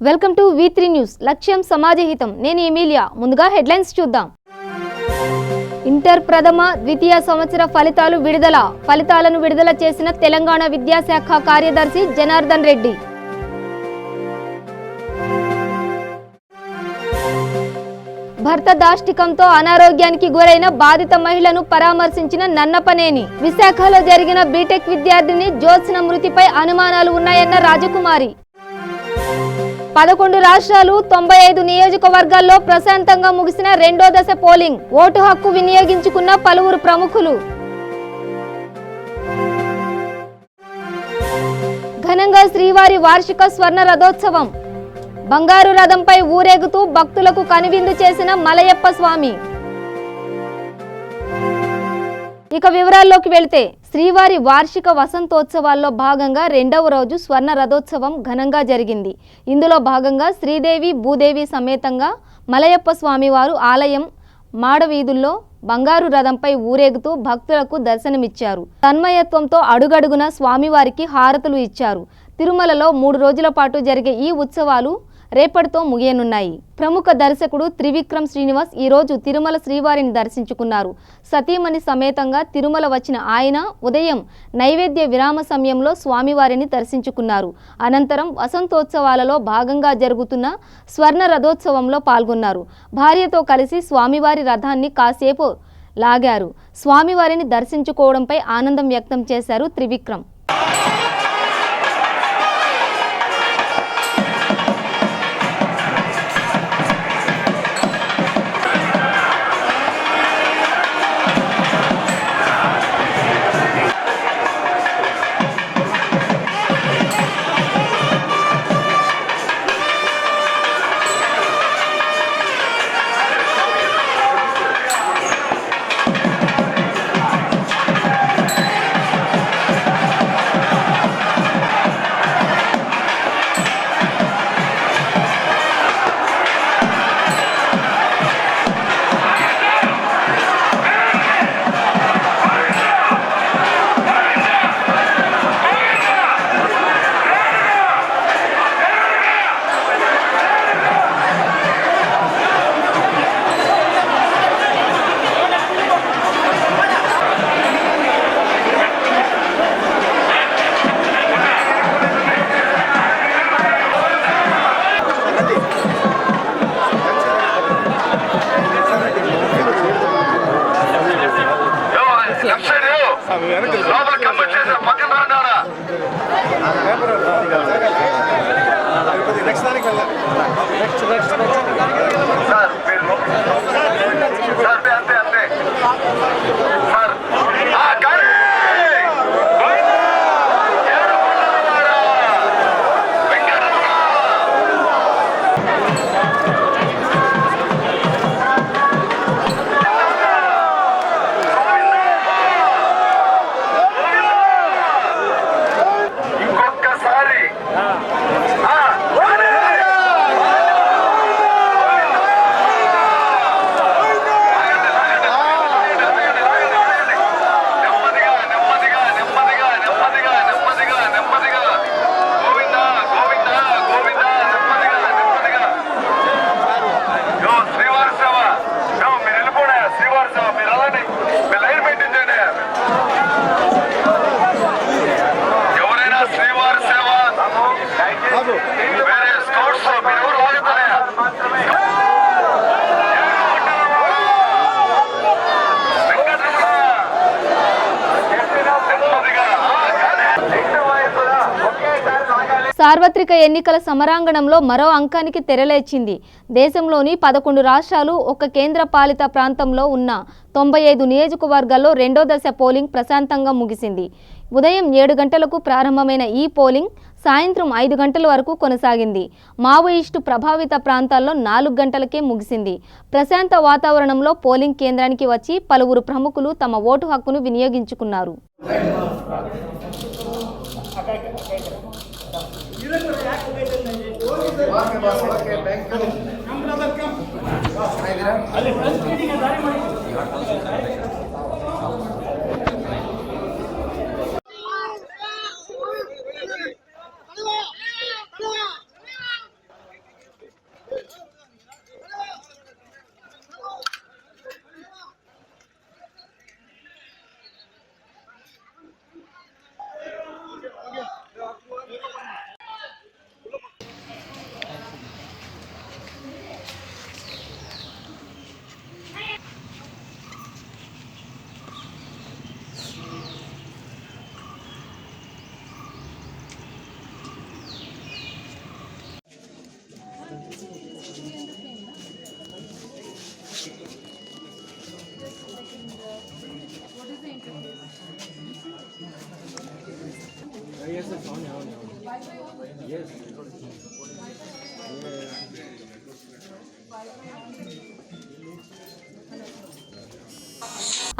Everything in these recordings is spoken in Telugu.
Welcome to V3 news. లక్ష్యం సమాజహితం. నేను ఎమిలియా. ముందుగా హెడ్లైన్స్ చూద్దాం. ఇంటర్ ప్రథమ ద్వితీయ సంవత్సర ఫలితాలు విడుదల. ఫలితాలను విడుదల చేసిన తెలంగాణ విద్యాశాఖ కార్యదర్శి జనార్దన్ రెడ్డి. భర్త దాష్టికంతో అనారోగ్యానికి గురైన బాధిత మహిళను పరామర్శించిన నన్నపనేని. విశాఖలో జరిగిన బీటెక్ విద్యార్థిని జ్యోత్స్న మృతిపై అనుమానాలు ఉన్నాయన్న రాజకుమారి. 11 రాష్ట్రాలు 95 నియోజకవర్గాల్లో ప్రశాంతంగా ముగిసిన రెండో దశ పోలింగ్. ఓటు హక్కు వినియోగించుకున్న పలువురు ప్రముఖులు. ఘనంగా శ్రీవారి వార్షిక స్వర్ణ రథోత్సవం. బంగారు రథంపై ఊరేగుతూ భక్తులకు కనువిందు చేసిన మలయప్ప స్వామి. ఇక వివరాల్లోకి వెళితే, శ్రీవారి వార్షిక వసంతోత్సవాల్లో భాగంగా రెండవ రోజు స్వర్ణ రథోత్సవం ఘనంగా జరిగింది. ఇందులో భాగంగా శ్రీదేవి భూదేవి సమేతంగా మలయప్ప స్వామివారు ఆలయం మాడవీధుల్లో బంగారు రథంపై ఊరేగుతూ భక్తులకు దర్శనమిచ్చారు. తన్మయత్వంతో అడుగడుగున స్వామివారికి హారతులు ఇచ్చారు. తిరుమలలో 3 రోజుల పాటు జరిగే ఈ ఉత్సవాలు రేపటితో ముగియనున్నాయి. ప్రముఖ దర్శకుడు త్రివిక్రమ్ శ్రీనివాస్ ఈరోజు తిరుమల శ్రీవారిని దర్శించుకున్నారు. సతీమణి సమేతంగా తిరుమల వచ్చిన ఆయన ఉదయం నైవేద్య విరామ సమయంలో స్వామివారిని దర్శించుకున్నారు. అనంతరం వసంతోత్సవాలలో భాగంగా జరుగుతున్న స్వర్ణ రథోత్సవంలో పాల్గొన్నారు. భార్యతో కలిసి స్వామివారి రథాన్ని కాసేపు లాగారు. స్వామివారిని దర్శించుకోవడంపై ఆనందం వ్యక్తం చేశారు త్రివిక్రమ్. సార్వత్రిక ఎన్నికల సమరాంగణంలో మరో అంకానికి తెరలేచింది. దేశంలోని 11 రాష్ట్రాలు, ఒక కేంద్ర పాలిత ప్రాంతంలో ఉన్న 95 నియోజకవర్గాల్లో రెండో దశ పోలింగ్ ప్రశాంతంగా ముగిసింది. ఉదయం 7 గంటలకు ప్రారంభమైన ఈ పోలింగ్ సాయంత్రం 5 గంటల వరకు కొనసాగింది. మావోయిస్టు ప్రభావిత ప్రాంతాల్లో 4 గంటలకే ముగిసింది. ప్రశాంత వాతావరణంలో పోలింగ్ కేంద్రానికి వచ్చి పలువురు ప్రముఖులు తమ ఓటు హక్కును వినియోగించుకున్నారు.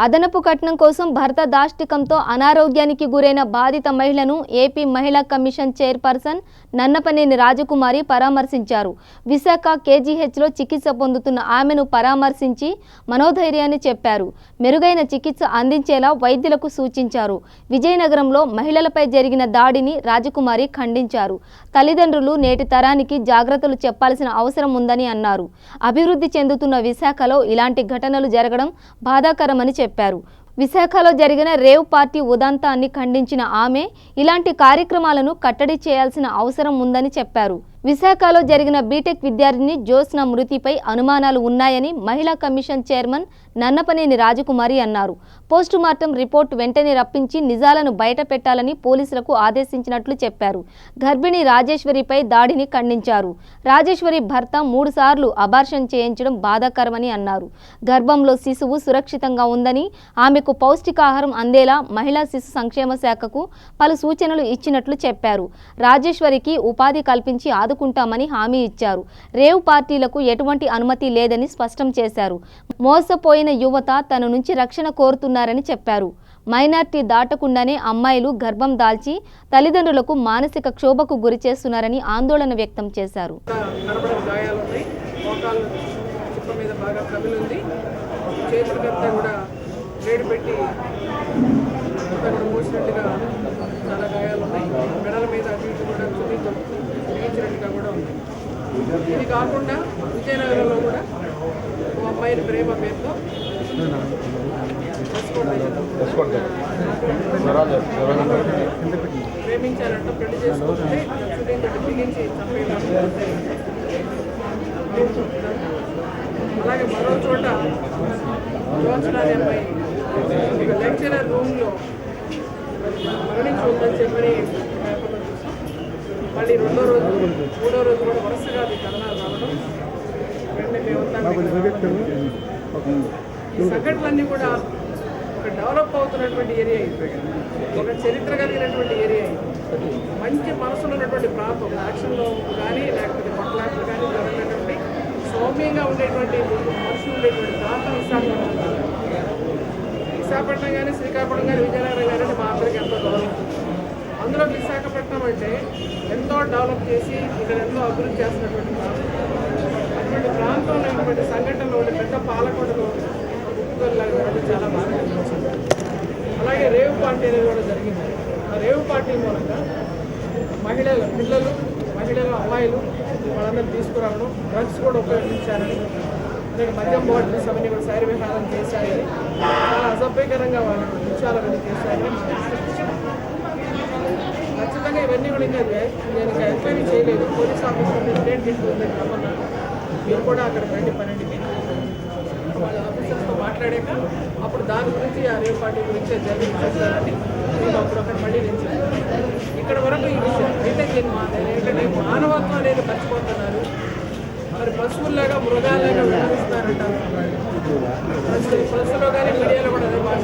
అదనపు కట్నం కోసం భర్త దాష్టికంతో అనారోగ్యానికి గురైన బాధిత మహిళను ఏపీ మహిళా కమిషన్ చైర్పర్సన్ నన్నపనేని రాజకుమారి పరామర్శించారు. విశాఖ కేజీహెచ్లో చికిత్స పొందుతున్న ఆమెను పరామర్శించి మనోధైర్యాన్ని చెప్పారు. మెరుగైన చికిత్స అందించేలా వైద్యులకు సూచించారు. విజయనగరంలో మహిళలపై జరిగిన దాడిని రాజకుమారి ఖండించారు. తల్లిదండ్రులు నేటి తరానికి జాగ్రత్తలు చెప్పాల్సిన అవసరం ఉందని అన్నారు. అభివృద్ధి చెందుతున్న విశాఖలో ఇలాంటి ఘటనలు జరగడం బాధాకరమని చెప్పారు. విశాఖలో జరిగిన రేవ్ పార్టీ ఉదంతాన్ని ఖండించిన ఆమె ఇలాంటి కార్యక్రమాలను కట్టడి చేయాల్సిన అవసరం ఉందని చెప్పారు. విశాఖలో జరిగిన బీటెక్ విద్యార్థిని జ్యోత్స్న మృతిపై అనుమానాలు ఉన్నాయని మహిళా కమిషన్ చైర్మన్ నన్నపనేని రాజకుమారి అన్నారు. పోస్టుమార్టం రిపోర్ట్ వెంటనే రప్పించి నిజాలను బయట పెట్టాలని పోలీసులకు ఆదేశించినట్లు చెప్పారు. గర్భిణి రాజేశ్వరిపై దాడిని ఖండించారు. రాజేశ్వరి భర్త 3 సార్లు అబార్షన్ చేయించడం బాధాకరమని అన్నారు. గర్భంలో శిశువు సురక్షితంగా ఉందని, ఆమెకు పౌష్టికాహారం అందేలా మహిళా శిశు సంక్షేమ శాఖకు పలు సూచనలు ఇచ్చినట్లు చెప్పారు. రాజేశ్వరికి ఉపాధి కల్పించి ఆదుకుంటామని హామీ ఇచ్చారు. రేవ్ పార్టీలకు ఎటువంటి అనుమతి లేదని స్పష్టం చేశారు. మోసపోయిన యువత తన నుంచి రక్షణ కోరుతున్నారని చెప్పారు. మైనార్టీ దాటకుండానే అమ్మాయిలు గర్భం దాల్చి తల్లిదండ్రులకు మానసిక క్షోభకు గురి చేస్తున్నారని ఆందోళన వ్యక్తం చేశారు. ఇది కాకుండా విజయనగరంలో కూడా అమ్మాయిని ప్రేమ పేరుతో ప్రేమించారంట, పెళ్లి చేసుకుంటే బిగించి చంపేయడం. అలాగే మరో చోట జ్యోత్స్న అనే అమ్మాయి లెక్చరర్ రూమ్లో మరణించి ఉందని చెప్పని మళ్ళీ 2వ రోజు 3వ రోజు కూడా వరుసగా అది కథనాలు రావడం వెంటనే మేమంతా ఈ సంఘటనలన్నీ కూడా ఒక డెవలప్ అవుతున్నటువంటి ఏరియా ఇది, ఒక చరిత్ర కలిగినటువంటి ఏరియా ఇది, మంచి మనసులో ఉన్నటువంటి ప్రాంతం. యాక్షన్లో కానీ లేకపోతే పట్లాట్లు కానీ జరగనటువంటి సౌమ్యంగా ఉండేటువంటి మనుషులు ఉండేటువంటి ప్రాంతం విశాఖపట్నం కానీ శ్రీకాకుళం కానీ విజయనగరం కానీ మా అందరికీ ఎంతో గౌరవం. అందులో విశాఖపట్నం అంటే ఎంతో డెవలప్ చేసి ఇక్కడ ఎంతో అభివృద్ధి చేస్తున్నటువంటి ప్రాంతం. అటువంటి ప్రాంతంలో ఉన్నటువంటి సంఘటనలో ఉండే పెద్ద పాలకొండలో ఉప్పుగల్లాగా చాలా బాగా అనిపించింది. అలాగే రేవ్ పార్టీ అనేది కూడా జరిగింది. ఆ రేవ్ పార్టీ మూలంగా పిల్లలు అమ్మాయిలు వాళ్ళందరూ తీసుకురావడం, డ్రగ్స్ కూడా ఉపయోగించారని, అలాగే మద్యం బాటిల్స్ అవన్నీ కూడా శైర విహారం చేశారని, చాలా అసభ్యకరంగా వాళ్ళు విషయాలు చేశారని. ఖచ్చితంగా ఇవన్నీ కూడా ఇంకా నేను ఎంక్వైరీ చేయలేదు. పోలీస్ ఆఫీసర్ స్టేట్ తీసుకుందని రమ్మన్నాను. మీరు కూడా అక్కడ రండి 12కి వాళ్ళ ఆఫీసర్స్తో మాట్లాడాక అప్పుడు దాని గురించి ఆ రేవ్ పార్టీ గురించి జరిగించాలని నేను అప్పుడు అక్కడ మళ్ళీ నేను ఇక్కడ వరకు ఈ విషయం అయితే ఏంటంటే మానవత్వం అనేది మర్చిపోతున్నారు. మరి పశువుల్లాగా మృగాల్లాగా వ్యవహరిస్తారంటారు. బస్సులో కానీ మీడియాలో కూడా అదే భాష.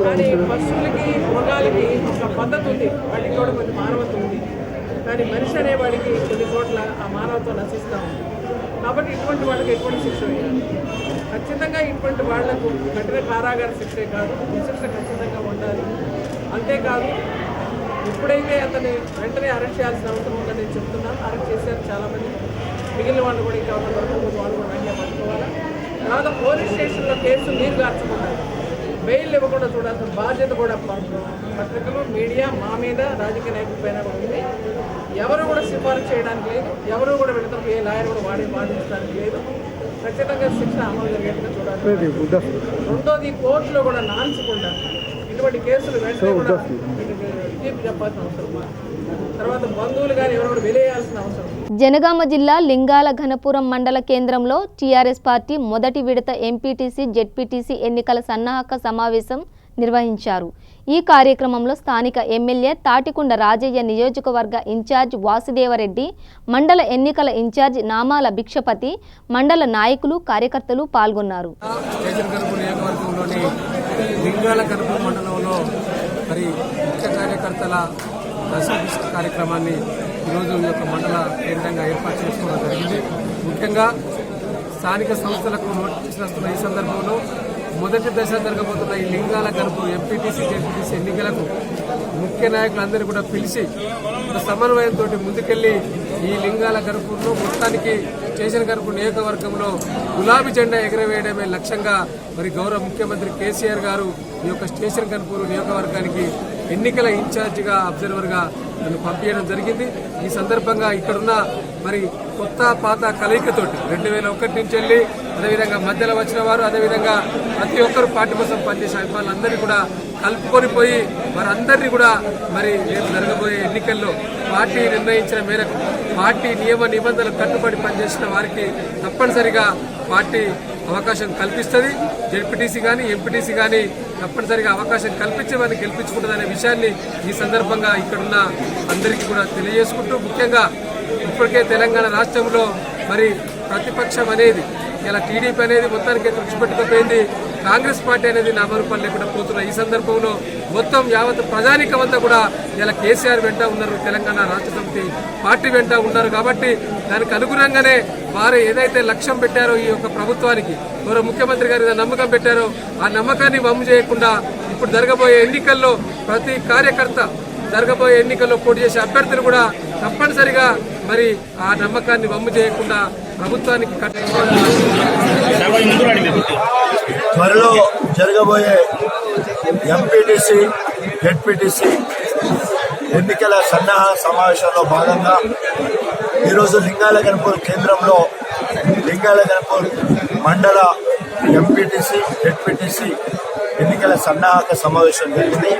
కానీ పశువులకి మృగాలకి ఒక పద్ధతి ఉంది, వాటికి కూడా కొంచెం మానవత్వం ఉంది. కానీ మనిషి అనేవాడికి కొన్ని చోట్ల ఆ మానవత్వం నశిస్తూ ఉంది. కాబట్టి ఇటువంటి వాళ్ళకి ఎటువంటి శిక్ష వేయాలి. ఖచ్చితంగా ఇటువంటి వాళ్లకు కఠిన కారాగార శిక్షే కాదు, శిక్ష ఖచ్చితంగా ఉండాలి. అంతేకాదు ఎప్పుడైతే అతన్ని వెంటనే అరెస్ట్ చేయాల్సిన అవసరం ఉందని నేను చెప్తున్నాను. అరెస్ట్ చేశారు చాలామంది, మిగిలిన వాళ్ళు కూడా ఇంకా వాళ్ళు కూడా వెంటనే పట్టుకోవాలి. తర్వాత పోలీస్ స్టేషన్లో కేసులు నీరు గార్చకుండా బెయిల్ ఇవ్వకుండా చూడాల్సిన బాధ్యత కూడా పత్రికలు, మీడియా, మా మీద, రాజకీయ నాయకుల పైన కూడా ఉంది. ఎవరు కూడా సిఫారసు చేయడానికి లేదు, ఎవరు కూడా వెళతారు, ఏ లాయర్ కూడా వాదించడానికి లేదు. ఖచ్చితంగా శిక్ష అమలు జరిగేట్టుగా చూడాలి. రెండోది కోర్టులో కూడా నాన్చకుండా ఇటువంటి కేసులు వెంటనే కూడా తీర్పు చెప్పాల్సిన అవసరం, తర్వాత బంధువులు కానీ ఎవరు కూడా వెలియాల్సిన అవసరం. జనగామ జిల్లా లింగాల ఘనపురం మండల కేంద్రంలో టీఆర్ఎస్ పార్టీ మొదటి విడత ఎంపీటీసీ జెడ్పీటీసీ ఎన్నికల సన్నాహక సమావేశం నిర్వహించారు. ఈ కార్యక్రమంలో స్థానిక ఎమ్మెల్యే తాటికొండ రాజయ్య, నియోజకవర్గ ఇన్ఛార్జ్ వాసుదేవరెడ్డి, మండల ఎన్నికల ఇన్ఛార్జ్ నామాల భిక్షపతి, మండల నాయకులు, కార్యకర్తలు పాల్గొన్నారు. లింగాల ఘనపురం మండలంలో మరి ముఖ్య కార్యకర్తల కార్యక్రమాన్ని ఈరోజు ఈ యొక్క మండల కేంద్రంగా ఏర్పాటు చేసుకోవడం జరిగింది. ముఖ్యంగా స్థానిక సంస్థలకు నోటీసులు వస్తున్న ఈ సందర్భంలో మొదటి దశ జరగబోతున్న ఈ లింగాల గరుపు ఎంపీటీసీ జెడ్పీటీసీ ఎన్నికలకు ముఖ్య నాయకులందరినీ కూడా పిలిచి ఒక సమన్వయంతో ముందుకెళ్లి ఈ లింగాల గరుపును మొత్తానికి స్టేషన్ గరుపు నియోజకవర్గంలో గులాబీ జెండా ఎగరవేయడమే లక్ష్యంగా మరి గౌరవ ముఖ్యమంత్రి కేసీఆర్ గారు ఈ యొక్క స్టేషన్ గన్పూర్ నియోజకవర్గానికి ఎన్నికల ఇన్ఛార్జిగా అబ్జర్వర్గా నన్ను పంపించడం జరిగింది. ఈ సందర్భంగా ఇక్కడున్న మరి కొత్త పాత కలయికతోటి 2001 నుంచి వెళ్ళి అదేవిధంగా మధ్యలో వచ్చిన వారు అదేవిధంగా ప్రతి ఒక్కరు పార్టీ కోసం పనిచేసే వాళ్ళందరినీ కూడా కలుపుకొని పోయి వారందరినీ కూడా మరి రేపు జరగబోయే ఎన్నికల్లో పార్టీ నిర్ణయించిన మేరకు పార్టీ నియమ నిబంధనలకు కట్టుబడి పనిచేసిన వారికి తప్పనిసరిగా పార్టీ అవకాశం కల్పిస్తుంది. జెడ్పీటీసీ కానీ ఎంపీటీసీ కానీ తప్పనిసరిగా అవకాశం కల్పించే వారిని గెలిపించుకుంటుందనే విషయాన్ని ఈ సందర్భంగా ఇక్కడున్న అందరికీ కూడా తెలియజేసుకుంటూ, ముఖ్యంగా ఇప్పటికే తెలంగాణ రాష్ట్రంలో మరి ప్రతిపక్షం అనేది ఇలా టీడీపీ అనేది మొత్తానికి తుడిచిపెట్టుకుపోయింది. కాంగ్రెస్ పార్టీ అనేది నామరూపాలు లేకుండా పోతున్న ఈ సందర్భంలో మొత్తం యావత్ ప్రజానికం అంతా కూడా ఇలా కేసీఆర్ వెంట ఉన్నారు, తెలంగాణ రాష్ట్ర సమితి పార్టీ వెంట ఉన్నారు. కాబట్టి దానికి అనుగుణంగానే వారు ఏదైతే లక్ష్యం పెట్టారో ఈ యొక్క ప్రభుత్వానికి గౌరవ ముఖ్యమంత్రి గారు నమ్మకం పెట్టారో ఆ నమ్మకాన్ని వమ్ము చేయకుండా ఇప్పుడు జరగబోయే ఎన్నికల్లో ప్రతి కార్యకర్త జరగబోయే ఎన్నికల్లో పోటీ చేసే అభ్యర్థులు కూడా తప్పనిసరిగా మరి ఆ నమ్మకాన్ని వమ్ము చేయకుండా ప్రభుత్వానికి త్వరలో జరగబోయే ఎంపీటీసీ జెడ్పీటీసీ ఎన్నికల సన్నాహ సమావేశంలో భాగంగా ఈరోజు లింగాల గన్పూర్ కేంద్రంలో లింగాల గన్పూర్ మండల ఎంపీటీసీ జెడ్పీటీసీ ఎన్నికల సన్నాహక సమావేశం జరిగింది.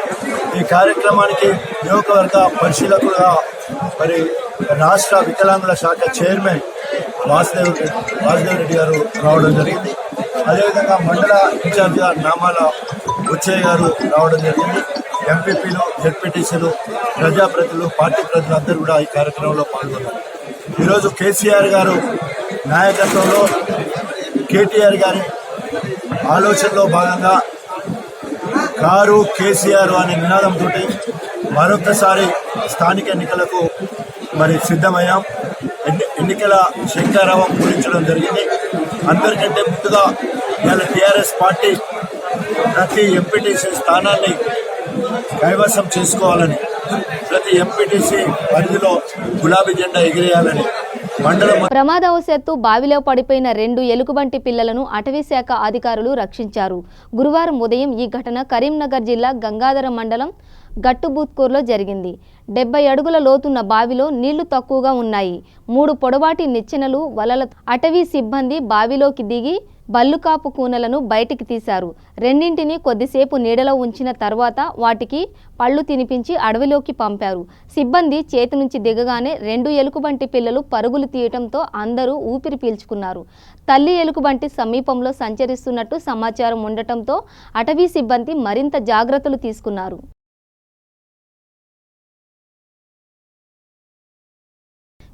ఈ కార్యక్రమానికి నియోజకవర్గ పరిశీలకులుగా మరి రాష్ట్ర వికలాంగుల శాఖ చైర్మన్ వాసుదేవ్ రెడ్డి గారు రావడం జరిగింది. అదేవిధంగా మండల ఇన్ఛార్జిగా నామాల ఉచ్చయ్య గారు రావడం జరిగింది. ఎంపీపీలు జెడ్పీటీసీలు ప్రజాప్రతినిధులు పార్టీ ప్రజలు అందరూ కూడా ఈ కార్యక్రమంలో పాల్గొన్నారు. ఈరోజు కేసీఆర్ గారు నాయకత్వంలో కేటీఆర్ గారి ఆలోచనలో భాగంగా కారు కేసీఆర్ అనే నినాదంతో మరొకసారి స్థానిక ఎన్నికలకు మరి సిద్ధమయ్యాం. ఎన్నికల శంకారావం పూరించడం జరిగింది. అందరికంటే ముందుగా ఇవాళ టీఆర్ఎస్ పార్టీ ప్రతి ఎంపీటీసీ స్థానాన్ని కైవసం చేసుకోవాలని, ప్రతి ఎంపీటీసీ పరిధిలో గులాబీ జెండా ఎగిరేయాలని ప్రమాదవశాత్తు బావిలో పడిపోయిన 2 ఎలుగుబంటి పిల్లలను అటవీశాఖ అధికారులు రక్షించారు. గురువారం ఉదయం ఈ ఘటన కరీంనగర్ జిల్లా గంగాధర మండలం గట్టుబూత్కూర్లో జరిగింది. 70 అడుగుల లోతున్న బావిలో నీళ్లు తక్కువగా ఉన్నాయి. 3 పొడవాటి నిచ్చెనలు వలల అటవీ సిబ్బంది బావిలోకి దిగి బల్లుకాపు కూనలను బయటికి తీశారు. రెండింటిని కొద్దిసేపు నీడలో ఉంచిన తర్వాత వాటికి పళ్ళు తినిపించి అడవిలోకి పంపారు. సిబ్బంది చేతి నుంచి దిగగానే 2 ఎలుగుబంటి పిల్లలు పరుగులు తీయటంతో అందరూ ఊపిరి పీల్చుకున్నారు. తల్లి ఎలుగుబంటి సమీపంలో సంచరిస్తున్నట్టు సమాచారం ఉండటంతో అటవీ సిబ్బంది మరింత జాగ్రత్తలు తీసుకున్నారు.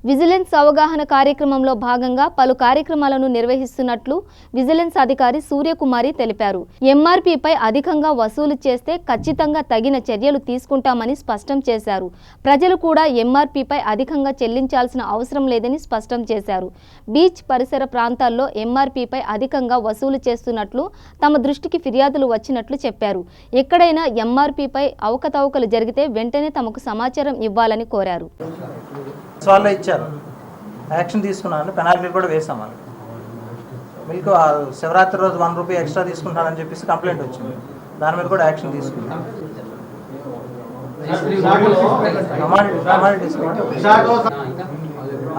విజిలెన్స్ అవగాహన కార్యక్రమంలో భాగంగా పలు కార్యక్రమాలను నిర్వహిస్తున్నట్లు విజిలెన్స్ అధికారి సూర్యకుమారి తెలిపారు. ఎంఆర్పీపై అధికంగా వసూలు చేస్తే ఖచ్చితంగా తగిన చర్యలు తీసుకుంటామని స్పష్టం చేశారు. ప్రజలు కూడా ఎంఆర్పీపై అధికంగా చెల్లించాల్సిన అవసరం లేదని స్పష్టం చేశారు. బీచ్ పరిసర ప్రాంతాల్లో ఎంఆర్పీపై అధికంగా వసూలు చేస్తున్నట్లు తమ దృష్టికి ఫిర్యాదులు వచ్చినట్లు చెప్పారు. ఎక్కడైనా ఎంఆర్పీపై అవకతవకలు జరిగితే వెంటనే తమకు సమాచారం ఇవ్వాలని కోరారు. వాళ్ళు ఇచ్చారు, యాక్షన్ తీసుకున్నాను, పెనాల్టీ కూడా వేసాం. వాళ్ళు మీకు శివరాత్రి రోజు 1 రూపీ ఎక్స్ట్రా తీసుకుంటానని చెప్పేసి కంప్లైంట్ వచ్చింది. దాని మీద కూడా యాక్షన్ తీసుకున్నాం.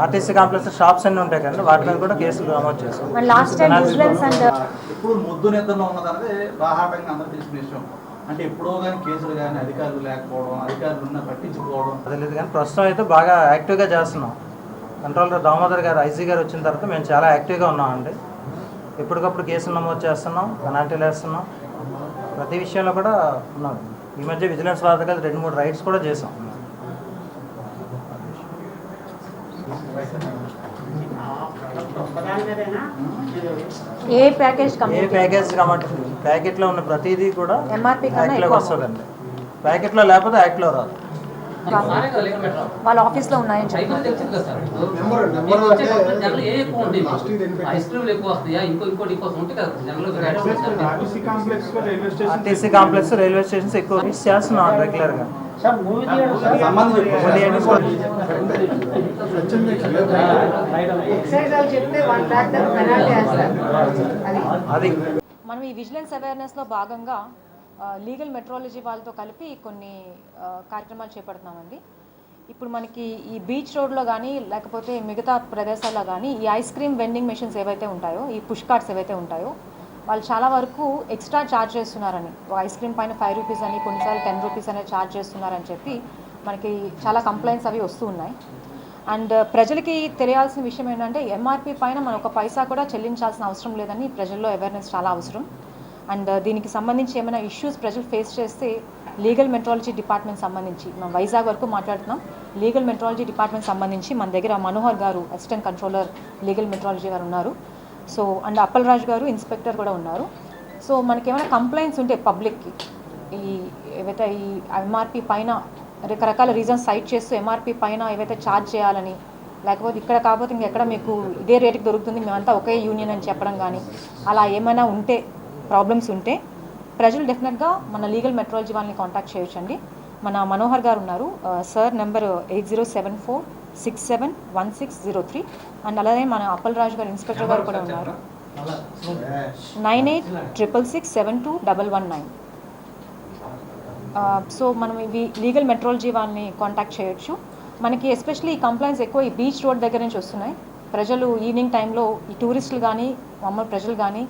ఆర్టీసీ కాంప్లెక్స్ షాప్స్ అన్నీ ఉంటాయి కదండి, వాటి మీద కూడా కేసులు నమోదు చేస్తాం. ఇప్పుడు ముద్దు నిద్రలో ఉన్నదంటే బాహాటంగా అందరూ తీసుకునే విషయం. అంటే ఎప్పుడో కానీ కేసులు కానీ అధికారులు లేకపోవడం, అధికారులు ఉన్న పట్టించుకోవడం తెలియదు. కానీ ప్రస్తుతం అయితే బాగా యాక్టివ్గా చేస్తున్నాం. కంట్రోలర్ దామోదర్ గారు ఐజీ గారు వచ్చిన తర్వాత మేము చాలా యాక్టివ్గా ఉన్నామండి. ఎప్పటికప్పుడు కేసులు నమోదు చేస్తున్నాం, పెనాల్టీలు వేస్తున్నాం, ప్రతి విషయంలో కూడా ఉన్నాం. ఈ మధ్య విజిలెన్స్ వార్తగా 2-3 రైడ్స్ కూడా చేసాం. ఏ ప్యాకేజ్ కాబట్టి ప్యాకెట్లో ఉన్న ప్రతిదీ కూడా యాక్ట్లోకి వస్తుందండి. ప్యాకెట్లో లేకపోతే యాక్ట్లో రాదు. వాళ్ళ ఆఫీస్లో ఉన్నాయని చెప్పారు. ఆర్టీసీ కాంప్లెక్స్ రైల్వే స్టేషన్స్ ఎక్కువ యూస్ చేస్తున్నాం రెగ్యులర్గా. అది మనం ఈ విజిలెన్స్ అవేర్నెస్లో భాగంగా లీగల్ మెట్రాలజీ వాళ్ళతో కలిపి కొన్ని కార్యక్రమాలు చేపడుతున్నామండి. ఇప్పుడు మనకి ఈ బీచ్ రోడ్లో కానీ లేకపోతే మిగతా ప్రదేశాల్లో కానీ ఈ ఐస్ క్రీమ్ వెండింగ్ మెషిన్స్ ఏవైతే ఉంటాయో, ఈ పుష్ కార్ట్స్ ఏవైతే ఉంటాయో, వాళ్ళు చాలా వరకు ఎక్స్ట్రా ఛార్జ్ చేస్తున్నారని, ఐస్ క్రీమ్ పైన 5 రూపీస్ అని, కొన్నిసార్లు 10 రూపీస్ అనేది ఛార్జ్ చేస్తున్నారని చెప్పి మనకి చాలా కంప్లైంట్స్ అవి వస్తూ ఉన్నాయి. అండ్ ప్రజలకి తెలియాల్సిన విషయం ఏంటంటే ఎంఆర్పి పైన మనం ఒక పైసా కూడా చెల్లించాల్సిన అవసరం లేదని ప్రజల్లో అవేర్నెస్ చాలా అవసరం. అండ్ దీనికి సంబంధించి ఏమైనా ఇష్యూస్ ప్రజలు ఫేస్ చేస్తే లీగల్ మెట్రాలజీ డిపార్ట్మెంట్ సంబంధించి మనం వైజాగ్ వరకు మాట్లాడుతున్నాం. లీగల్ మెట్రాలజీ డిపార్ట్మెంట్ సంబంధించి మన దగ్గర మనోహర్ గారు అసిస్టెంట్ కంట్రోలర్ లీగల్ మెట్రాలజీ గారు ఉన్నారు. సో అండ్ అప్పలరాజు గారు ఇన్స్పెక్టర్ కూడా ఉన్నారు. సో మనకి ఏమైనా కంప్లైంట్స్ ఉంటే పబ్లిక్కి ఏవైతే ఈ ఎంఆర్పి పైన రకరకాల రీజన్స్ సైట్ చేస్తూ ఎంఆర్పి పైన ఏవైతే ఛార్జ్ చేయాలని, లేకపోతే ఇక్కడ కాకపోతే ఇంకెక్కడ మీకు ఇదే రేటుకి దొరుకుతుంది, మేమంతా ఒకే యూనియన్ అని చెప్పడం కానీ, అలా ఏమైనా ఉంటే ప్రాబ్లమ్స్ ఉంటే ప్రజలు డెఫినెట్గా మన లీగల్ మెట్రాలజీ వాళ్ళని కాంటాక్ట్ చేయొచ్చండి. మన మనోహర్ గారు ఉన్నారు, సార్ నెంబర్ 8074671603. అండ్ అలాగే మన అప్పలరాజు గారు ఇన్స్పెక్టర్ గారు కూడా ఉన్నారు, 9866672119. సో మనం ఇవి లీగల్ మెట్రాలజీ వాళ్ళని కాంటాక్ట్ చేయొచ్చు. మనకి ఎస్పెషల్లీ ఈ కంప్లైంట్స్ ఎక్కువ ఈ బీచ్ రోడ్ దగ్గర నుంచి వస్తున్నాయి. ప్రజలు ఈవినింగ్ టైంలో ఈ టూరిస్టులు కానీ మామూలు ప్రజలు కానీ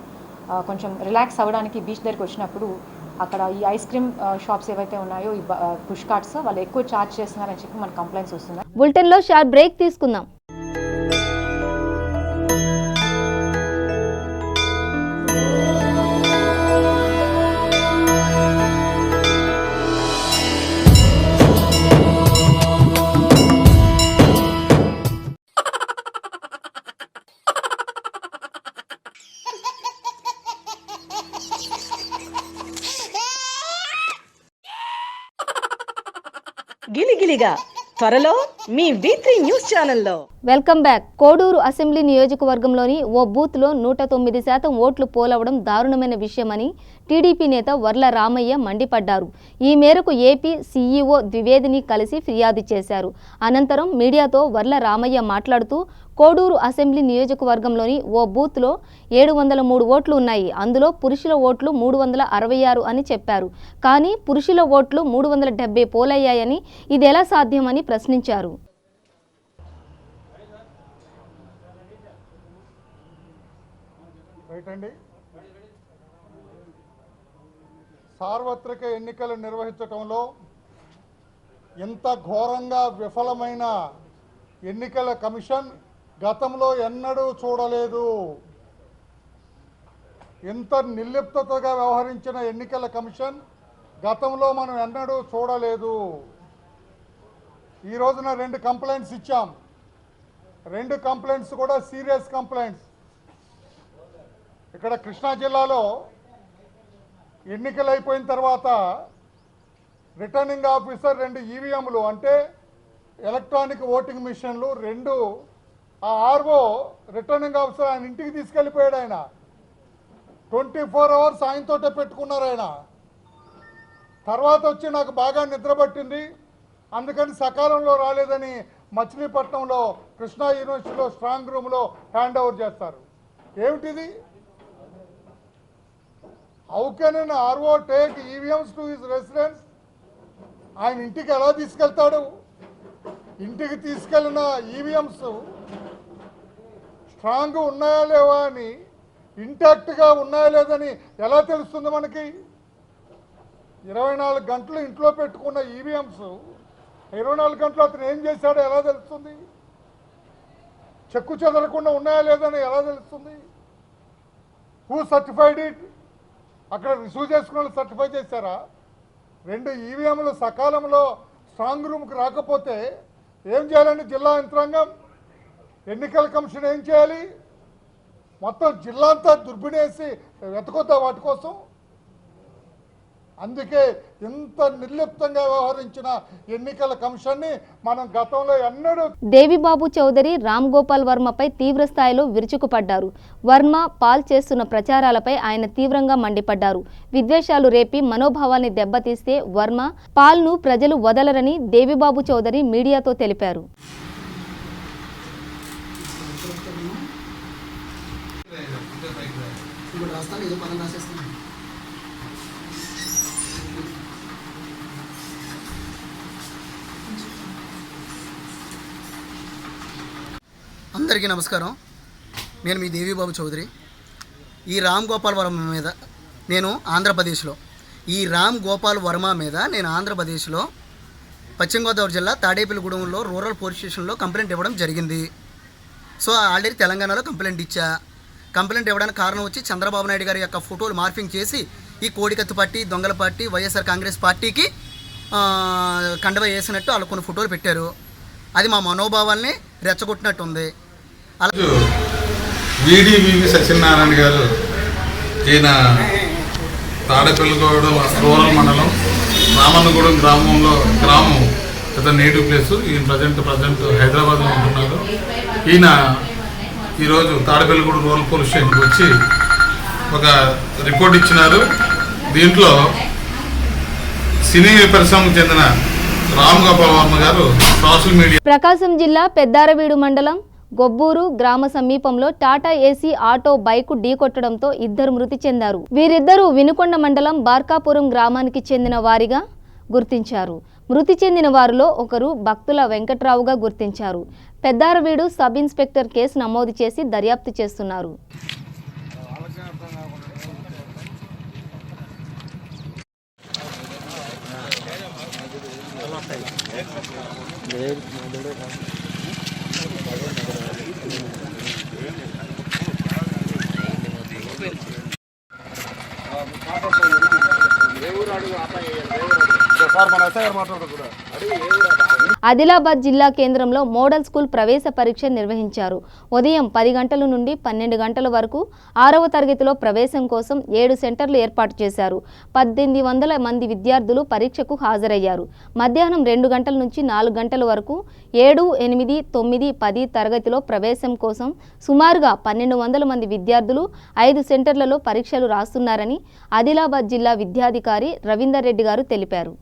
కొంచెం రిలాక్స్ అవ్వడానికి బీచ్ దగ్గరికి వచ్చినప్పుడు అక్కడ ఈ ఐస్ క్రీమ్ షాప్స్ ఏవైతే ఉన్నాయో, ఈ పుష్ కార్ట్స్ వాళ్ళు ఎక్కువ ఛార్జ్ చేస్తున్నారని చెప్పి మనకు కంప్లైంట్స్ వస్తున్నాయి. బులెటిన్లో షార్ట్ బ్రేక్ తీసుకుందాం. గిలిగిలిగా త్వరలో మీ V3 న్యూస్ ఛానల్లో. Welcome back. కోడూరు అసెంబ్లీ నియోజకవర్గంలోని ఓ బూత్లో 109% ఓట్లు పోలవడం దారుణమైన విషయమని టీడీపీ నేత వర్ల రామయ్య మండిపడ్డారు. ఈ మేరకు ఏపీ సీఈఓ ద్వివేదిని కలిసి ఫిర్యాదు చేశారు. అనంతరం మీడియాతో వర్ల రామయ్య మాట్లాడుతూ కోడూరు అసెంబ్లీ నియోజకవర్గంలోని ఓ బూత్లో 703 ఓట్లు ఉన్నాయి. అందులో పురుషుల ఓట్లు 366 అని చెప్పారు. కానీ పురుషుల ఓట్లు 370 పోలయ్యాయని ఇదెలా సాధ్యమని ప్రశ్నించారు. సార్వత్రిక ఎన్నికలు నిర్వహించడంలో ఎంత ఘోరంగా విఫలమైన ఎన్నికల కమిషన్ గతంలో ఎన్నడూ చూడలేదు. ఎంత నిర్లిప్తతగా వ్యవహరించిన ఎన్నికల కమిషన్ గతంలో మనం ఎన్నడూ చూడలేదు. ఈ రోజున 2 కంప్లైంట్స్ ఇచ్చాం. 2 కంప్లైంట్స్ కూడా సీరియస్ కంప్లైంట్స్. ఇక్కడ కృష్ణా జిల్లాలో ఎన్నికలు అయిపోయిన తర్వాత రిటర్నింగ్ ఆఫీసర్ 2 ఈవీఎంలు అంటే ఎలక్ట్రానిక్ ఓటింగ్ మిషన్లు 2 ఆ ఆర్ఓ రిటర్నింగ్ ఆఫీసర్ ఆయన ఇంటికి తీసుకెళ్ళిపోయాడు. ఆయన 24 అవర్స్ ఆయనతోటే పెట్టుకున్నారు. ఆయన తర్వాత వచ్చి నాకు బాగా నిద్ర పట్టింది, అందుకని సకాలంలో రాలేదని మచిలీపట్నంలో కృష్ణా యూనివర్సిటీలో స్ట్రాంగ్ రూమ్లో హ్యాండ్ ఓవర్ చేస్తారు. ఏమిటిది? How can an RO take EVMs to his residence? ఆయన ఇంటికి ఎలా తీసుకెళ్తాడు? ఇంటికి తీసుకెళ్ళిన ఈవీఎంస్ స్ట్రాంగ్ ఉన్నాయా లేవా అని, ఇంటాక్ట్గా ఉన్నాయా లేదని ఎలా తెలుస్తుంది మనకి? 24 గంటలు ఇంట్లో పెట్టుకున్న ఈవీఎంస్ 24 గంటలు అతను ఏం చేశాడో ఎలా తెలుస్తుంది? చెక్కు చెదరకుండా ఉన్నాయా లేదని ఎలా తెలుస్తుంది? Who certified it? అక్కడ రిసీవ్ చేసుకున్న వాళ్ళు సర్టిఫై చేశారా? 2 ఈవీఎంలు సకాలంలో స్ట్రాంగ్ రూమ్కి రాకపోతే ఏం చేయాలండి జిల్లా యంత్రాంగం? ఎన్నికల కమిషన్ ఏం చేయాలి? మొత్తం జిల్లా అంతా దుర్బిణేసి వెతకొద్దా వాటి కోసం? అందుకే ఇంత నిర్లిప్తంగా వ్యవహరించిన ఎన్నికల కమిషన్ని మనం గతంలో ఎన్నడూ. దేవిబాబు చౌదరి రామ్ గోపాల్ వర్మపై తీవ్ర స్థాయిలో విరుచుకుపడ్డారు. వర్మ పాల్ చేస్తున్న ప్రచారాలపై ఆయన తీవ్రంగా మండిపడ్డారు. విద్వేషాలు రేపి మనోభావాల్ని దెబ్బతీస్తే వర్మ పాల్ను ప్రజలు వదలరని దేవిబాబు చౌదరి మీడియాతో తెలిపారు. అందరికీ నమస్కారం. నేను మీ దేవిబాబు చౌదరి. ఈ రామ్ గోపాల్ వర్మ మీద నేను ఆంధ్రప్రదేశ్లో నేను ఆంధ్రప్రదేశ్లో పశ్చిమ గోదావరి జిల్లా తాడేపల్లిగూడెంలో రూరల్ పోలీస్ స్టేషన్లో కంప్లైంట్ ఇవ్వడం జరిగింది. సో ఆల్రెడీ తెలంగాణలో కంప్లైంట్ ఇచ్చా. కంప్లైంట్ ఇవ్వడానికి కారణం వచ్చి చంద్రబాబు నాయుడు గారి యొక్క ఫోటోలు మార్ఫింగ్ చేసి ఈ కోడికత్తి పార్టీ, దొంగల పార్టీ, వైఎస్ఆర్ కాంగ్రెస్ పార్టీకి కండవ వేసినట్టు వాళ్ళు కొన్ని ఫోటోలు పెట్టారు. అది మా మనోభావాల్ని రెచ్చగొట్టినట్టుంది. వీడివివి సత్యనారాయణ గారు, ఈయన తాడేపల్లిగూడెం రూరల్ మండలం రామన్నగూడెం గ్రామం ఇతని నేటివ్ ప్లేస్. ఈయన ప్రజెంట్ హైదరాబాద్లో ఉంటున్నారు. ఈయన ఈరోజు తాడేపల్లిగూడెం రూరల్ పోలీస్ స్టేషన్కి వచ్చి ఒక రిపోర్ట్ ఇచ్చినారు. దీంట్లో సినీ పరిశ్రమకు చెందిన రామ్ గోపాల్ వర్మ గారు సోషల్ మీడియా. ప్రకాశం జిల్లా పెద్దారవీడు మండలం గొబ్బూరు గ్రామ సమీపంలో టాటా ఏసీ ఆటో బైకు ఢీకొట్టడంతో 2 మృతి చెందారు. వీరిద్దరూ వినుకొండ మండలం బార్కాపురం గ్రామానికి చెందిన వారిగా గుర్తించారు. మృతి చెందిన వారిలో ఒకరు భక్తుల వెంకట్రావుగా గుర్తించారు. పెద్దారవీడు సబ్ ఇన్స్పెక్టర్ కేసు నమోదు చేసి దర్యాప్తు చేస్తున్నారు. ఆదిలాబాద్ జిల్లా కేంద్రంలో మోడల్ స్కూల్ ప్రవేశ పరీక్ష నిర్వహించారు. ఉదయం 10 గంటల నుండి 12 గంటల వరకు 6వ తరగతిలో ప్రవేశం కోసం 7 సెంటర్లు ఏర్పాటు చేశారు. 1800 మంది విద్యార్థులు పరీక్షకు హాజరయ్యారు. మధ్యాహ్నం 2 గంటల నుంచి 4 గంటల వరకు 7, 8, 9, 10 తరగతిలో ప్రవేశం కోసం సుమారుగా 1200 మంది విద్యార్థులు 5 సెంటర్లలో పరీక్షలు రాస్తున్నారని ఆదిలాబాద్ జిల్లా విద్యాధికారి రవీందర్ రెడ్డి గారు తెలిపారు.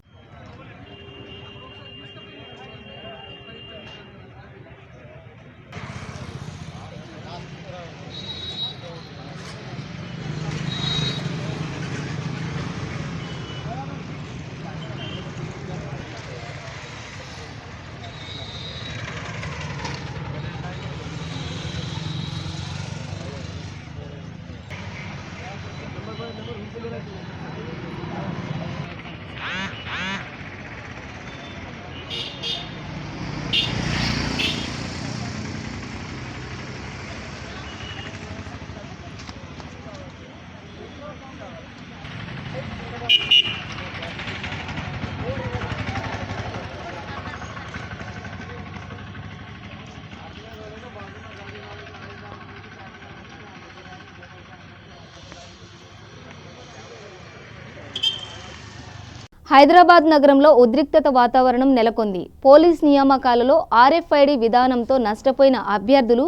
హైదరాబాద్ నగరంలో ఉద్రిక్తత వాతావరణం నెలకొంది. పోలీస్ నియామకాలలో RFID విధానంతో నష్టపోయిన అభ్యర్థులు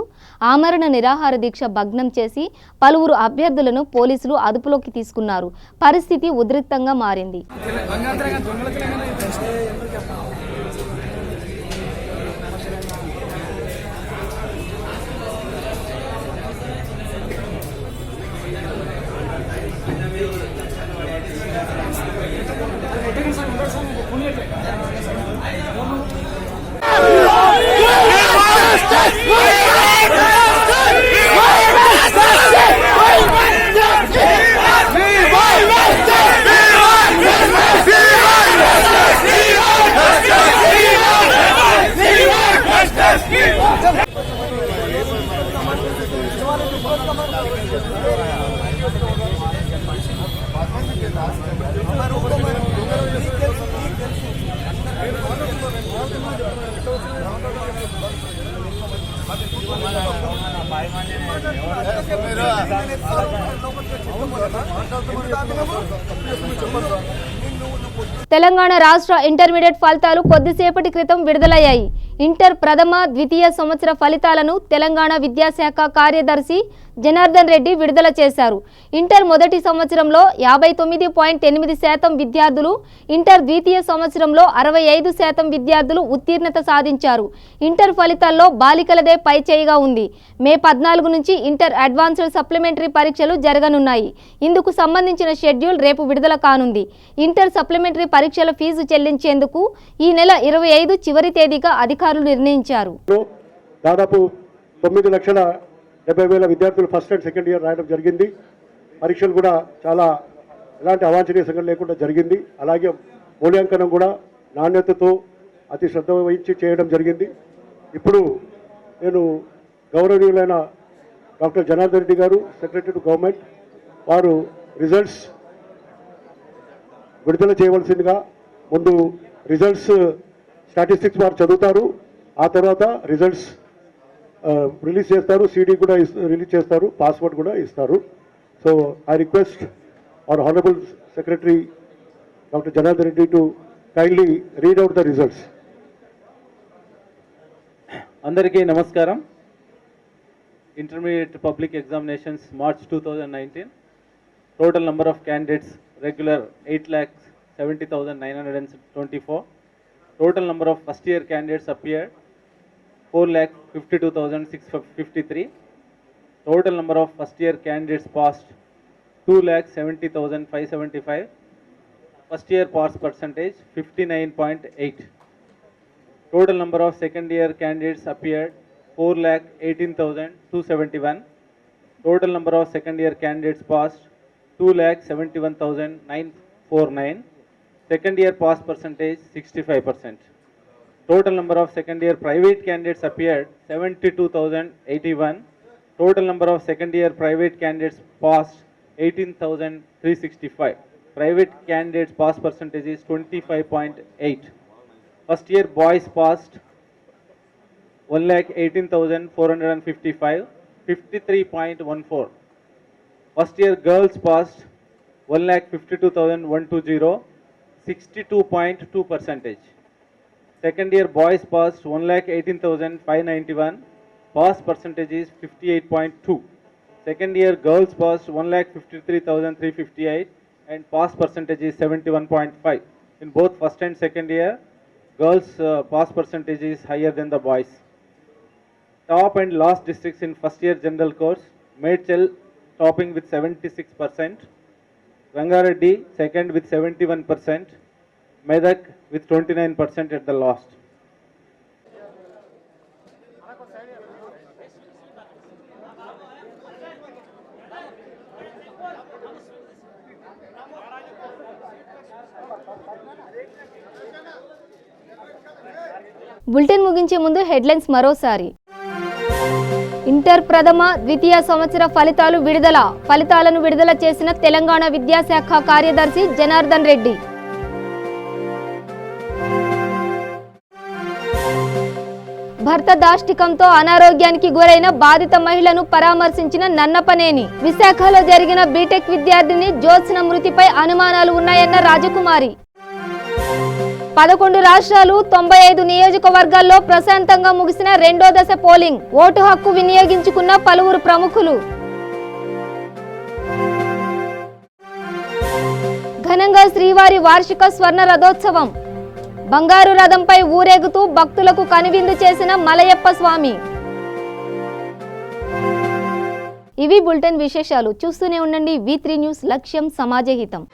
ఆమరణ నిరాహార దీక్ష భగ్నం చేసి పలువురు అభ్యర్థులను పోలీసులు అదుపులోకి తీసుకున్నారు. పరిస్థితి ఉద్రిక్తంగా మారింది. తెలంగాణ రాష్ట్ర ఇంటర్మీడియట్ ఫలితాలు కొద్దిసేపటి క్రితం విడుదలయ్యాయి. ఇంటర్ ప్రథమ ద్వితీయ సంవత్సర ఫలితాలను తెలంగాణ విద్యాశాఖ కార్యదర్శి జనార్దన్ రెడ్డి విడుదల చేశారు. ఇంటర్ మొదటి సంవత్సరంలో 59.8% విద్యార్థులు, ఇంటర్ ద్వితీయ సంవత్సరంలో 65% విద్యార్థులు ఉత్తీర్ణత సాధించారు. ఇంటర్ ఫలితాల్లో బాలికలదే పైచేయిగా ఉంది. మే 14 నుంచి ఇంటర్ అడ్వాన్స్డ్ సప్లిమెంటరీ పరీక్షలు జరగనున్నాయి. ఇందుకు సంబంధించిన షెడ్యూల్ రేపు విడుదల కానుంది. ఇంటర్ సప్లిమెంటరీ పరీక్షల ఫీజు చెల్లించేందుకు ఈ నెల 25 చివరి తేదీగా అధికారులు నిర్ణయించారు. దాదాపు 9,70,000 విద్యార్థులు ఫస్ట్ అండ్ సెకండ్ ఇయర్ రాయడం జరిగింది. పరీక్షలు కూడా చాలా ఎలాంటి అవాంఛనీయ సంఘటన లేకుండా జరిగింది. అలాగే మూల్యాంకనం కూడా నాణ్యతతో అతి శ్రద్ధ వహించి చేయడం జరిగింది. ఇప్పుడు నేను గౌరవనీయులైన డాక్టర్ జనార్దన్ రెడ్డి గారు, సెక్రటరీ టు గవర్నమెంట్, వారు రిజల్ట్స్ విడుదల చేయవలసిందిగా, ముందు రిజల్ట్స్ స్టాటిస్టిక్స్ వారు చదువుతారు, ఆ తర్వాత రిజల్ట్స్ రిలీజ్ చేస్తారు, సీడీ కూడా రిలీజ్ చేస్తారు, పాస్వర్డ్ కూడా ఇస్తారు. So I request our honourable secretary doctor Janardhan Reddy to kindly read out the results. అందరికీ నమస్కారం. Intermediate public examinations March 2019. Total number of candidates regular 8,70,924. Total number of first year candidates appeared 4,52,653. Total number of first year candidates passed 2,70,575. First year pass percentage 59.8. Total number of second year candidates appeared 4,18,271. Total number of second year candidates passed 2,71,949. Second year pass percentage 65%. Total number of second year private candidates appeared 72,081. Total number of second year private candidates passed 18,365. Private candidates pass percentage is 25.8. First year boys passed 1,18,455, 53.14. First year girls passed 1,52,120, 62.2%. Second year boys passed 1,18,591, pass percentage is 58.2. Second year girls passed 1,53,358 and pass percentage is 71.5. In both first and second year, girls pass percentage is higher than the boys. Top and last districts in first year general course: Medchal topping with 76%, Rangareddy second with 71%, Medak with 29% at the last. Bulletin ముగించే ముందు హెడ్లైన్స్ మరోసారి. ఇంటర్ ప్రథమ ద్వితీయ సంవత్సర ఫలితాలు విడుదల. ఫలితాలను విడుదల చేసిన తెలంగాణ విద్యాశాఖ కార్యదర్శి జనార్దన్ రెడ్డి. భర్త దాష్టికంతో అనారోగ్యానికి గురైన బాధిత మహిళను పరామర్శించిన నన్నపనేని. విశాఖలో జరిగిన బీటెక్ విద్యార్థిని జ్యోత్స్న మృతిపై అనుమానాలు ఉన్నాయన్న రాజకుమారి. 11 రాష్ట్రాలు 95 నియోజకవర్గాల్లో ప్రశాంతంగా ముగిసిన రెండో దశ పోలింగ్. ఓటు హక్కు వినియోగించుకున్న పలువురు ప్రముఖులు. ఘనంగా శ్రీవారి వార్షిక స్వర్ణ రథోత్సవం. బంగారు రథంపై ఊరేగుతూ భక్తులకు కనువిందు చేసిన మలయప్ప స్వామి. ఇవి బులెటిన్ విశేషాలు. చూస్తూనే ఉండండి V3 న్యూస్, లక్ష్యం సమాజహితం.